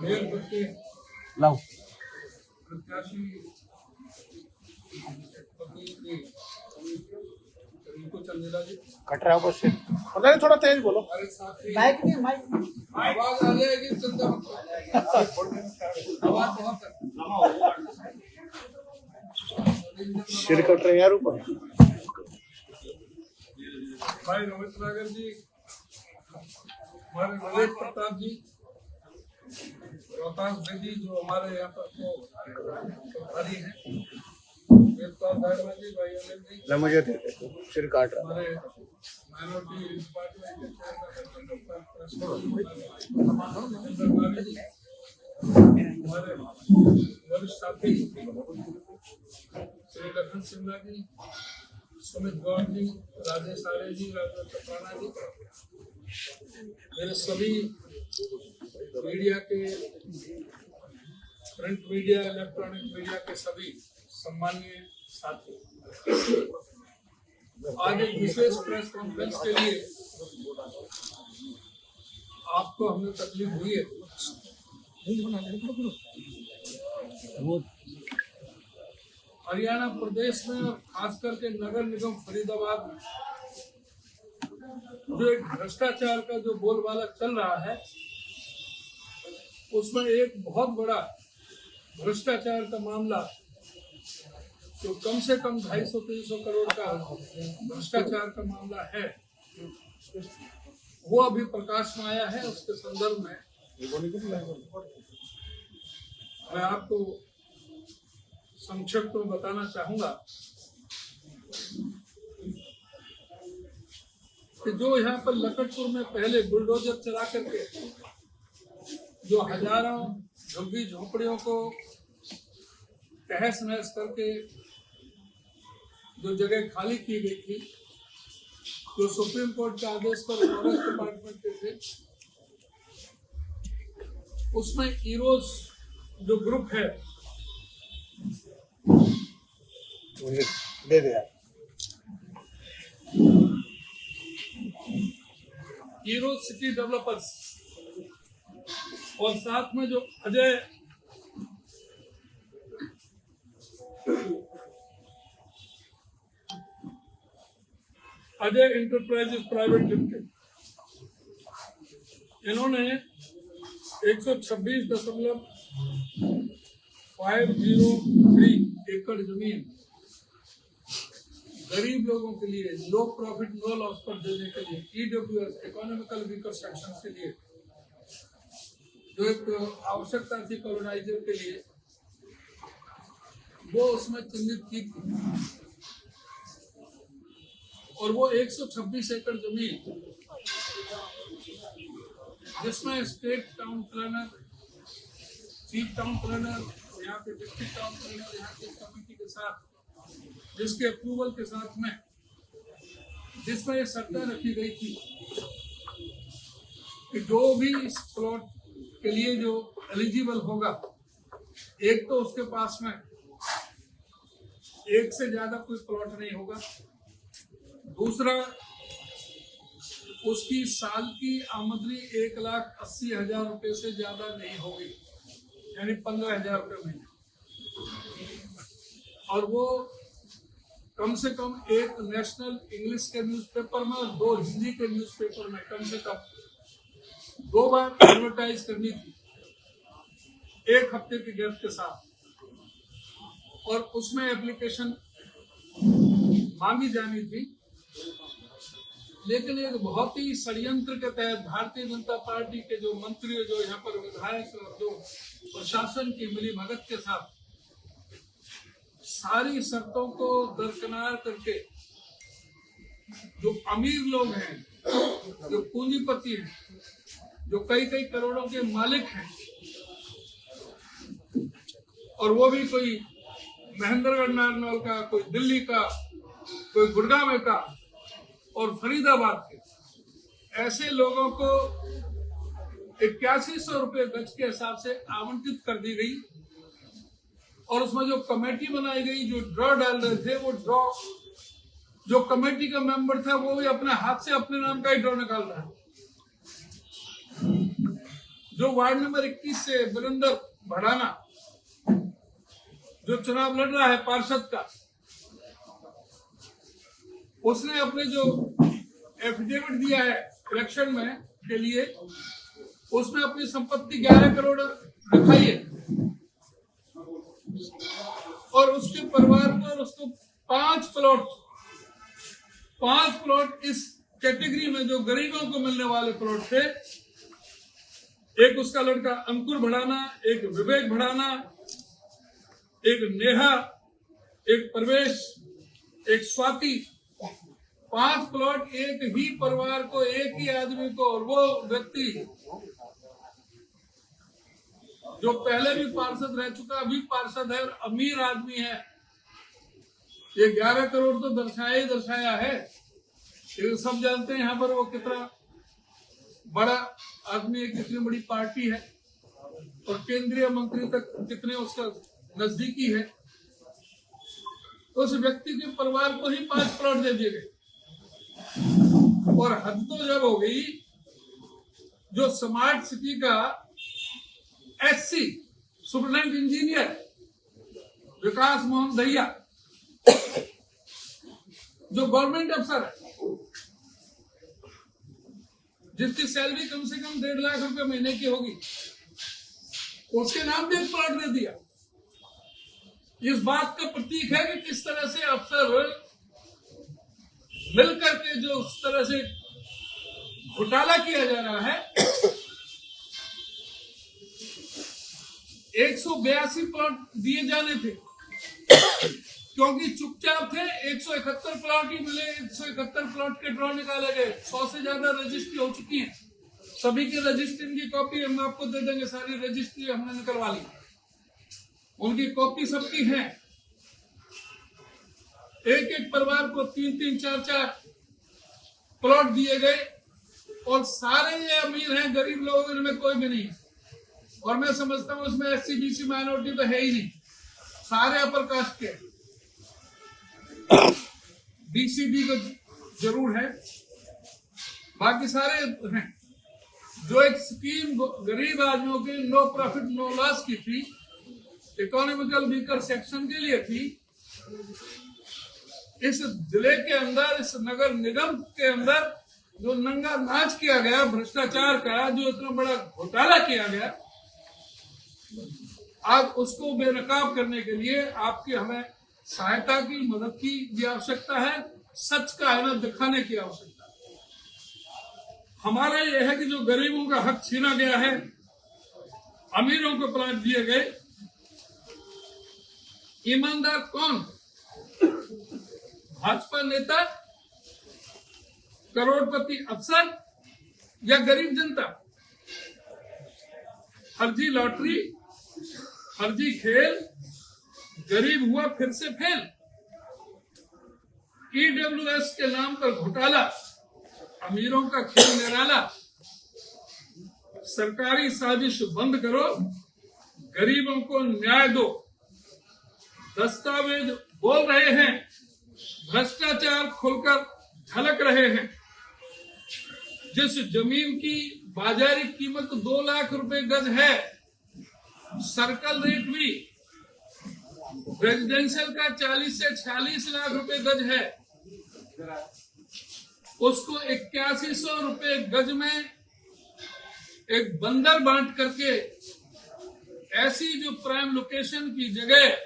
लाओ प्रत्याशी इनको चंदेला जी कट रहा है क्वेश्चन। पता नहीं, थोड़ा तेज बोलो। हमारे साथ ही माइक नहीं, माइक आवाज आ जाएगी, चिंता मत करो। आवाज बहुत है। सिर कट रहे हैं यार ऊपर। भाई रोहित नागर जी, हमारे नरेश प्रताप जी, रोहतास बेदी जो हमारे यहाँ पर प्रभारी हैं, वेदपाल दायमा जी, भाई अनिल जी, ना मुझे दे दे, सिर काट रहा है। हमारे माइनॉरिटी डिपार्टमेंट के चेयरमैन डॉक्टर चंद्रबाबू जी, हमारे वरिष्ठ साथी श्री लखन सिन्हा जी, सुमित गौर जी, राजेश आर्य जी, राजेश चपराना जी, मेरे सभी मीडिया के, प्रिंट मीडिया, इलेक्ट्रॉनिक मीडिया के सभी सम्मानीय साथी, आज एक विशेष प्रेस कॉन्फ्रेंस के लिए आपको हमें तकलीफ हुई है। हरियाणा प्रदेश में और खास करके नगर निगम फरीदाबाद में जो एक भ्रष्टाचार का जो बोलबाला चल रहा है, उसमें एक बहुत बड़ा भ्रष्टाचार का मामला जो कम से कम 250-300 करोड़ का भ्रष्टाचार का मामला है, वो अभी प्रकाश में आया है। उसके संदर्भ में मैं आपको संक्षिप्त में बताना चाहूंगा कि जो यहाँ पर लखनपुर में पहले बुलडोजर चला करके जो हजारों झुग्गी झोपड़ियों को तहस नहस करके जो जगह खाली की गई थी, जो सुप्रीम कोर्ट के आदेश पर फॉरेस्ट डिपार्टमेंट के थे, उसमें ईरोज जो ग्रुप है, दे दे यार। हीरो सिटी डेवलपर्स और साथ में जो अजय इंटरप्राइजेस प्राइवेट लिमिटेड, इन्होंने 126.503 एकड़ जमीन गरीब लोगों के लिए, लो प्रॉफिट नो लॉस पर देने के लिए, EWS इकोनॉमिकल वीकर सेक्शन के लिए, जो एक आवश्यकता थी कॉलोनाइजर के लिए, वो उसमें चिन्हित की थी। और वो 126 एकड़ जमीन, जिसमें state town planner, chief town planner, यहाँ के डिस्ट्रिक्ट टाउन प्लानर, यहाँ की कमेटी के साथ, जिसके अप्रूवल के साथ में, जिसमें ये शर्तें रखी गई थी कि जो भी इस प्लॉट के लिए जो एलिजिबल होगा, एक तो उसके पास में एक से ज्यादा कोई प्लॉट नहीं होगा, दूसरा उसकी साल की आमदनी 1,80,000 रुपए से ज्यादा नहीं होगी, यानी 15,000 रुपये महीने, और वो कम से कम एक नेशनल इंग्लिश के न्यूज़पेपर में और 2 हिंदी के न्यूज़पेपर में कम से कम 2 बार एडवर्टाइज करनी थी, 1 हफ्ते की गैप के साथ, और उसमें एप्लीकेशन मांगी जानी थी। लेकिन एक बहुत ही षड्यंत्र के तहत भारतीय जनता पार्टी के जो मंत्री, जो यहाँ पर विधायक और जो प्रशासन की मिलीभगत के साथ सारी शर्तों को दरकिनार करके, जो अमीर लोग हैं, जो पूंजीपति हैं, जो कई करोड़ों के मालिक हैं, और वो भी कोई महेंद्रगढ़ नारनौल का, कोई दिल्ली का, कोई गुड़गांव का और फरीदाबाद के, ऐसे लोगों को 8100 रुपये गज के हिसाब से आवंटित कर दी गई। और उसमें जो कमेटी बनाई गई, जो ड्रॉ डाल रहे थे, वो ड्रॉ, जो कमेटी का मेंबर था, वो भी अपने हाथ से अपने नाम का ही ड्रॉ निकाल रहा है। जो वार्ड नंबर 21 से वीरेंद्र भड़ाना जो चुनाव लड़ रहा है पार्षद का, उसने अपने जो एफिडेविट दिया है इलेक्शन में के लिए, उसमें अपनी संपत्ति 11 करोड़ दिखाई है और उसके परिवार को और उसको 5 प्लॉट इस कैटेगरी में जो गरीबों को मिलने वाले प्लॉट थे, एक उसका लड़का अंकुर भड़ाना, एक विवेक भड़ाना, एक नेहा, एक प्रवेश, एक स्वाति, 5 प्लॉट एक ही परिवार को, एक ही आदमी को, और वो व्यक्ति जो पहले भी पार्षद रह चुका, अभी पार्षद है और अमीर आदमी है। ये 11 करोड़ तो दर्शाया है। ये सब जानते हैं यहाँ पर वो कितना बड़ा आदमी है, कितनी बड़ी पार्टी है और केंद्रीय मंत्री तक कितने उसका नजदीकी है। तो उस व्यक्ति के परिवार को ही 5 प्लॉट दे दिए गए। और हद तो जब हो गई, जो स्मार्ट सिटी का एससी सुपरडेंट इंजीनियर विकास मोहन दहिया, जो गवर्नमेंट अफसर है, जिसकी सैलरी कम से कम 1.5 लाख रुपए महीने की होगी, उसके नाम पे एक प्लॉट दे दिया। इस बात का प्रतीक है कि किस तरह से अफसर मिलकर के जो उस तरह से घोटाला किया जा रहा है। 182 प्लॉट दिए जाने थे क्योंकि चुपचाप थे। 171 प्लॉट ही मिले, 171 प्लॉट के ड्रॉ निकाले गए। 100 से ज्यादा रजिस्ट्री हो चुकी है। सभी की रजिस्ट्री की कॉपी हम आपको दे देंगे। सारी रजिस्ट्री हमने निकलवा ली, उनकी कॉपी सबकी है। एक एक परिवार को 3-3, 4-4 प्लॉट दिए गए और सारे ये अमीर हैं, गरीब लोग इनमें कोई भी नहीं है। और मैं समझता हूं उसमें एससी बीसी माइनॉरिटी तो है ही नहीं, सारे अपर कास्ट के। बीसीडी को जरूर है, बाकी सारे हैं। जो एक स्कीम गरीब आदमियों के नो प्रॉफिट नो लॉस की थी, इकोनॉमिकल वीकर सेक्शन के लिए थी, इस जिले के अंदर, इस नगर निगम के अंदर जो नंगा नाच किया गया भ्रष्टाचार का, जो इतना बड़ा घोटाला किया गया, आज उसको बेनकाब करने के लिए आपकी हमें सहायता की, मदद की भी आवश्यकता है। सच का आईना दिखाने की आवश्यकता है। हमारा यह है कि जो गरीबों का हक छीना गया है, अमीरों को प्लॉट दिए गए, ईमानदार कौन? भाजपा नेता, करोड़पति अफसर या गरीब जनता? फर्जी लॉटरी, फर्जी खेल, गरीब हुआ फिर से फेल। ईडब्ल्यूएस के नाम पर घोटाला, अमीरों का खेल निराला। सरकारी साजिश बंद करो, गरीबों को न्याय दो। दस्तावेज बोल रहे हैं, भ्रष्टाचार खुलकर झलक रहे हैं। जिस जमीन की बाजारी कीमत 2 लाख रुपए गज है, सर्कल रेट भी रेजिडेंशियल का 40 से 46 लाख रुपए गज है, उसको 8100 रुपए गज में एक बंदर बांट करके ऐसी जो प्राइम लोकेशन की जगह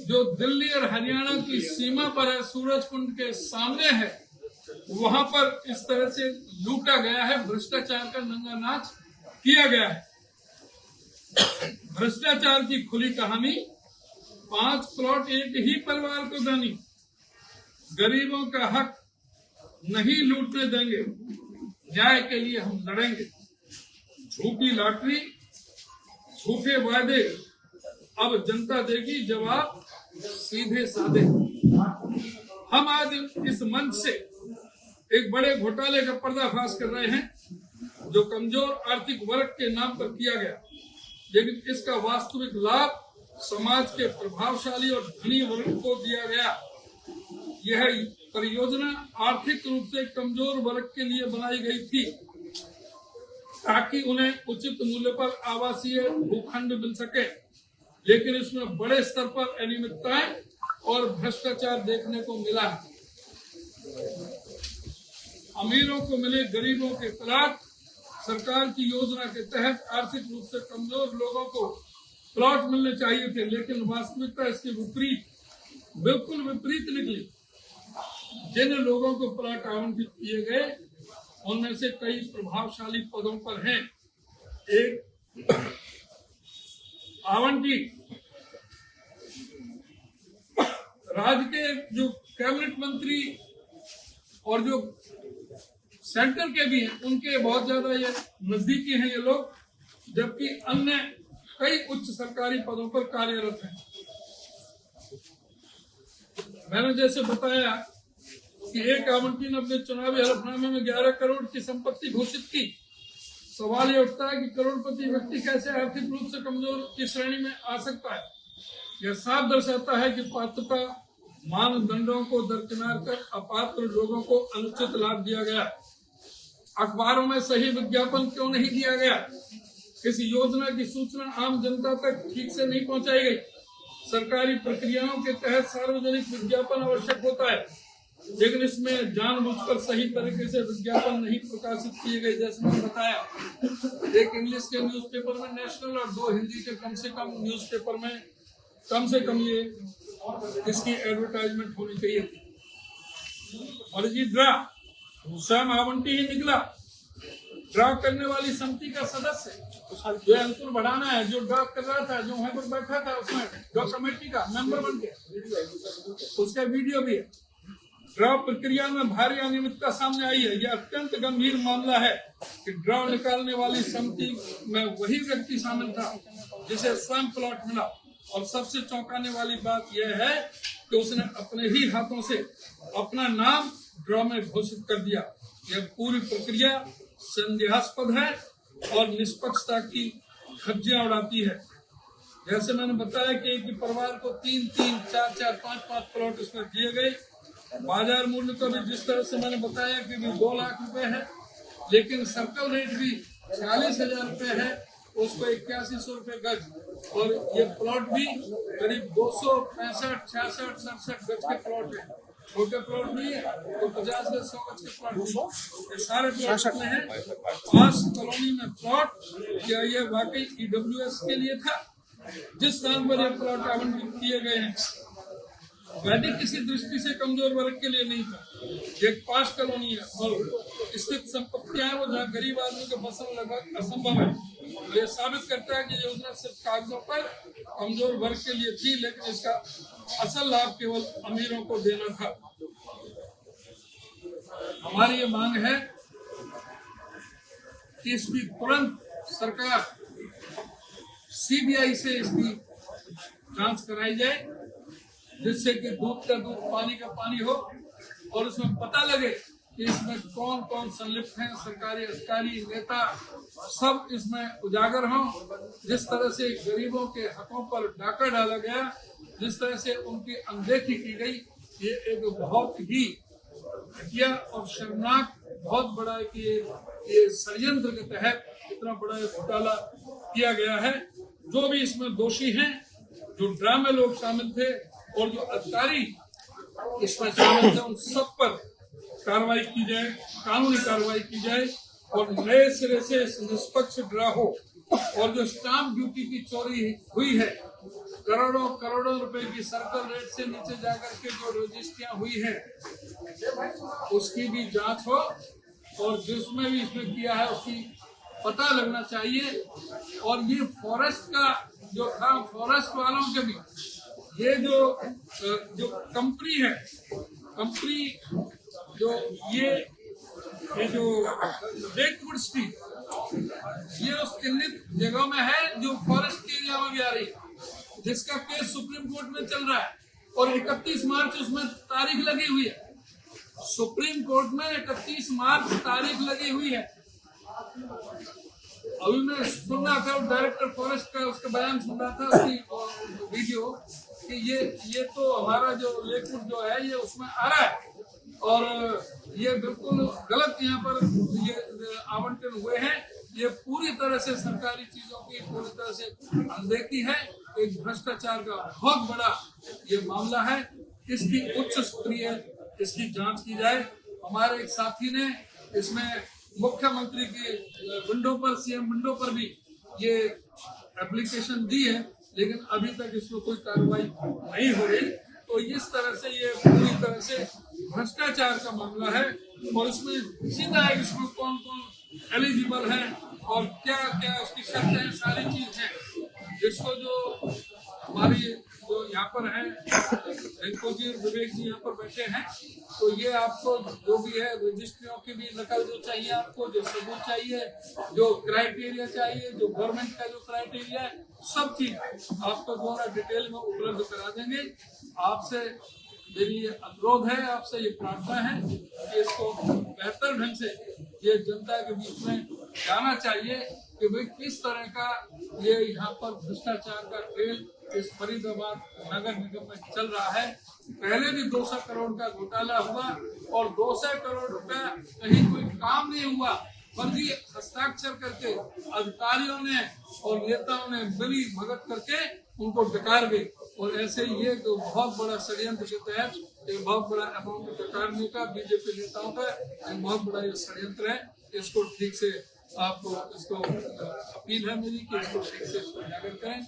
जो दिल्ली और हरियाणा की सीमा पर है, सूरजकुंड के सामने है, वहां पर इस तरह से लूटा गया है। भ्रष्टाचार का नंगा नाच किया गया है। भ्रष्टाचार की खुली कहानी, 5 प्लॉट एक ही परिवार को देनी। गरीबों का हक नहीं लूटने देंगे, न्याय के लिए हम लड़ेंगे। झूठी लॉटरी, झूठे वादे, अब जनता देगी जवाब सीधे साधे। हम आज इस मंच से एक बड़े घोटाले का पर्दाफाश कर रहे हैं, जो कमजोर आर्थिक वर्ग के नाम पर किया गया, लेकिन इसका वास्तविक लाभ समाज के प्रभावशाली और धनी वर्ग को दिया गया। यह परियोजना आर्थिक रूप से कमजोर वर्ग के लिए बनाई गई थी। ताकि उन्हें उचित मूल्य पर आवासीय भूखंड मिल सके, लेकिन इसमें बड़े स्तर पर अनियमितताएं और भ्रष्टाचार देखने को मिला है। अमीरों को मिले गरीबों के प्लाट। सरकार की योजना के तहत आर्थिक रूप से कमजोर लोगों को प्लॉट मिलने चाहिए थे, लेकिन वास्तविकता इसके विपरीत, बिल्कुल विपरीत निकली। जिन लोगों को प्लॉट आवंटित किए गए उनमें से कई प्रभावशाली पदों पर हैं। एक आवंटी राज्य के जो कैबिनेट मंत्री और जो सेंटर के भी हैं, उनके बहुत ज्यादा ये नजदीकी हैं ये लोग, जबकि अन्य कई उच्च सरकारी पदों पर कार्यरत हैं। मैंने जैसे बताया कि एक आवंटी ने अपने चुनावी हलफनामे में 11 करोड़ की संपत्ति घोषित की। सवाल ये उठता है कि करोड़पति व्यक्ति कैसे आर्थिक रूप से कमजोर की श्रेणी में आ सकता है। यह साफ दर्शाता है कि पात्रता मानदंडों को दरकिनार कर अपात्र लोगों को अनुचित लाभ दिया गया। अखबारों में सही विज्ञापन क्यों नहीं दिया गया? इस योजना की सूचना आम जनता तक ठीक से नहीं पहुंचाई गई। सरकारी प्रक्रियाओं के तहत सार्वजनिक विज्ञापन आवश्यक होता है, लेकिन इसमें जानबूझकर सही तरीके से विज्ञापन नहीं प्रकाशित किए गए। जैसे मैंने बताया, एक इंग्लिश के न्यूज़पेपर में नेशनल और 2 हिंदी के कम से कम न्यूज़पेपर में कम से कम ये इसकी एडवर्टाइजमेंट होनी चाहिए थी। और ये ड्रा स्वयं आवंटी ही निकला। ड्रा करने वाली समिति का सदस्य जो अंकुर बढ़ाना है, जो ड्रा कर रहा था, जो वहां पर बैठा था, उसमें ड्रा कमेटी का मेंबर बन गया, उसका वीडियो भी है। ड्रा प्रक्रिया में भारी अनियमितता सामने आई है। यह अत्यंत गंभीर मामला है कि ड्रा निकालने वाली समिति में वही व्यक्ति शामिल था जिसे स्वयं प्लॉट मिला। और सबसे चौंकाने वाली बात यह है कि उसने अपने ही हाथों से अपना नाम ड्रा में घोषित कर दिया। यह पूरी प्रक्रिया संदेहास्पद है और निष्पक्षता की धज्जियां उड़ाती है। जैसे मैंने बताया कि एक परिवार को 3-3, 4-4, 5-5 प्लॉट इसमें दिए गए। बाजार मूल्य तो भी जिस तरह से मैंने बताया कि 2 लाख रुपए है, लेकिन सर्कल रेट भी 40,000 रुपए है, उसको 8100 रुपए गज। और ये प्लॉट भी करीब 265, 66, 67 गज के प्लॉट है। छोटे प्लॉट नहीं है तो 50 गज, 100 गज के प्लॉट, ये सारे प्लॉट में है। 5 कॉलोनी में प्लॉट। क्या ये वाकई EWS के लिए था? जिस स्थान पर ये प्लॉट आवंटित किए गए हैं वैदिक किसी दृष्टि से कमजोर वर्ग के लिए नहीं था। एक 5 कॉलोनी है और स्थित संपत्तियां हैं वो जहाँ गरीब आदमी को बसना लगभग असंभव है। ये साबित करता है कि योजना सिर्फ कागजों पर कमजोर वर्ग के लिए थी, लेकिन इसका असल लाभ केवल अमीरों को देना था। हमारी ये मांग है कि इसकी तुरंत सरकार CBI से इसकी जांच कराई जाए, जिससे कि दूध का दूध, पानी का पानी हो और उसमें पता लगे कि इसमें कौन कौन संलिप्त हैं। सरकारी अधिकारी, नेता सब इसमें उजागर हों। जिस तरह से गरीबों के हकों पर डाका डाला गया, जिस तरह से उनकी अनदेखी की गई, ये एक बहुत ही घटिया और शर्मनाक, बहुत बड़ा कि ये षड्यंत्र के तहत इतना बड़ा घोटाला किया गया है। जो भी इसमें दोषी हैं, जो ड्रामे लोग शामिल थे और जो अधिकारी इसमें शामिल थे, उन सब पर कार्रवाई की जाए, कानूनी कार्रवाई की जाए और नए सिरे से निष्पक्ष ड्रा हो। और जो स्टाम्प ड्यूटी की चोरी हुई है, करोड़ों करोड़ों रुपए की सर्कल रेट से नीचे जाकर के जो रजिस्ट्रियां हुई है, उसकी भी जांच हो और जिसमें भी इसमें किया है उसकी पता लगना चाहिए। और ये फॉरेस्ट का जो था, फॉरेस्ट वालों के भी ये जो कंपनी है, कंपनी जो ये जो लेकवुड स्ट्रीट, ये उस चिन्हित जगह में है जो फॉरेस्ट के एरिया में भी आ रही है, जिसका केस सुप्रीम कोर्ट में चल रहा है और 31 मार्च उसमें तारीख लगी हुई है। सुप्रीम कोर्ट में 31 मार्च तारीख लगी हुई है। अभी मैं सुन रहा था डायरेक्टर फॉरेस्ट का, उसका बयान सुन रहा था, उसकी वीडियो, कि ये तो हमारा जो लेकवुड जो है ये उसमें आ रहा है और ये बिल्कुल गलत यहाँ पर ये आवंटन हुए हैं। ये पूरी तरह से सरकारी चीजों की पूरी तरह से अनदेखी है। एक भ्रष्टाचार का बहुत बड़ा ये मामला है। इसकी उच्च स्तरीय इसकी जांच की जाए। हमारे एक साथी ने इसमें मुख्यमंत्री की विंडो पर, सीएम विंडो पर भी ये एप्लीकेशन दी है, लेकिन अभी तक इसमें कोई कार्रवाई नहीं हो रही। तो इस तरह से ये पूरी तरह से भ्रष्टाचार का मामला है और इसमें सीधा है इसमें कौन कौन एलिजिबल है और क्या क्या उसकी शर्तें हैं, सारी चीज है। जिसको जो हमारी जो यहाँ पर है विवेक जी यहाँ पर बैठे हैं, तो ये आपको जो भी है रजिस्ट्रियों की भी नकल जो चाहिए, आपको जो सबूत चाहिए, जो क्राइटेरिया चाहिए, जो गवर्नमेंट का जो क्राइटेरिया है, सब चीज आपको द्वारा डिटेल में उपलब्ध करा देंगे। आपसे मेरी ये अनुरोध है, आपसे ये प्रार्थना है कि इसको बेहतर ढंग से ये जनता के बीच में जाना चाहिए कि भाई किस तरह का ये यहाँ पर भ्रष्टाचार का खेल इस फरीदाबाद नगर निगम में चल रहा है। पहले भी 200 करोड़ का घोटाला हुआ और 200 करोड़ रुपया कहीं कोई काम नहीं हुआ, फर्जी हस्ताक्षर करके अधिकारियों ने और नेताओं ने मिली भगत करके उनको डकार गई। और ऐसे ये तो बहुत बड़ा षड्यंत्र के तहत एक बहुत बड़ा अमाउंट डकारने का बीजेपी नेताओं का एक बहुत बड़ा ये षड्यंत्र है। इसको ठीक से आपको इसको अपील है मेरी कि इसको ठीक से उजागर करें।